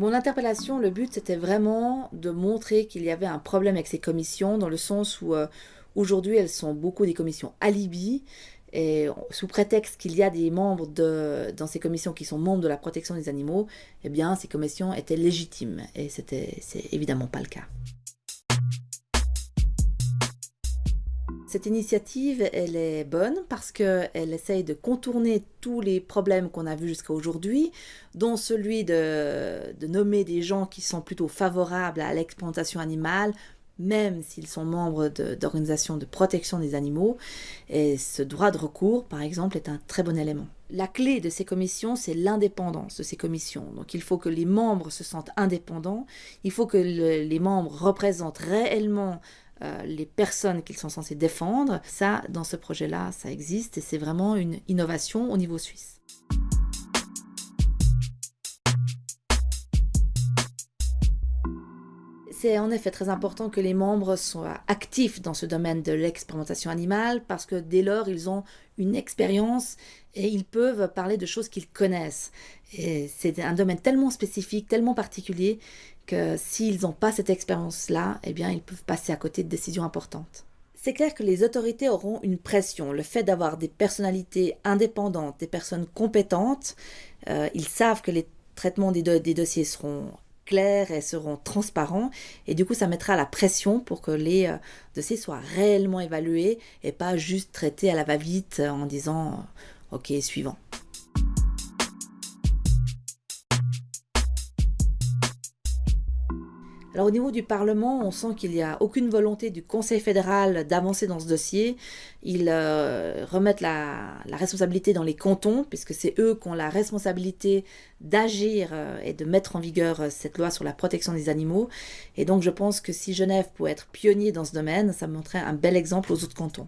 Mon interpellation, le but, c'était vraiment de montrer qu'il y avait un problème avec ces commissions, dans le sens où aujourd'hui, elles sont beaucoup des commissions alibi, et sous prétexte qu'il y a des membres dans ces commissions qui sont membres de la protection des animaux, eh bien, ces commissions étaient légitimes, et c'est évidemment pas le cas. Cette initiative, elle est bonne parce qu'elle essaye de contourner tous les problèmes qu'on a vus jusqu'à aujourd'hui, dont celui de nommer des gens qui sont plutôt favorables à l'exploitation animale, même s'ils sont membres d'organisations de protection des animaux. Et ce droit de recours, par exemple, est un très bon élément. La clé de ces commissions, c'est l'indépendance de ces commissions. Donc il faut que les membres se sentent indépendants, il faut que les membres représentent réellement les personnes qu'ils sont censés défendre. Ça, dans ce projet-là, ça existe et c'est vraiment une innovation au niveau suisse. C'est en effet très important que les membres soient actifs dans ce domaine de l'expérimentation animale parce que dès lors, ils ont une expérience et ils peuvent parler de choses qu'ils connaissent. Et c'est un domaine tellement spécifique, tellement particulier que s'ils n'ont pas cette expérience-là, eh bien, ils peuvent passer à côté de décisions importantes. C'est clair que les autorités auront une pression. Le fait d'avoir des personnalités indépendantes, des personnes compétentes, ils savent que les traitements des dossiers seront clairs et seront transparents, et du coup ça mettra la pression pour que les dossiers soient réellement évalués et pas juste traités à la va-vite en disant ok, suivant. Alors au niveau du Parlement, on sent qu'il n'y a aucune volonté du Conseil fédéral d'avancer dans ce dossier. Ils remettent la responsabilité dans les cantons, puisque c'est eux qui ont la responsabilité d'agir et de mettre en vigueur cette loi sur la protection des animaux. Et donc je pense que si Genève pouvait être pionnier dans ce domaine, ça montrerait un bel exemple aux autres cantons.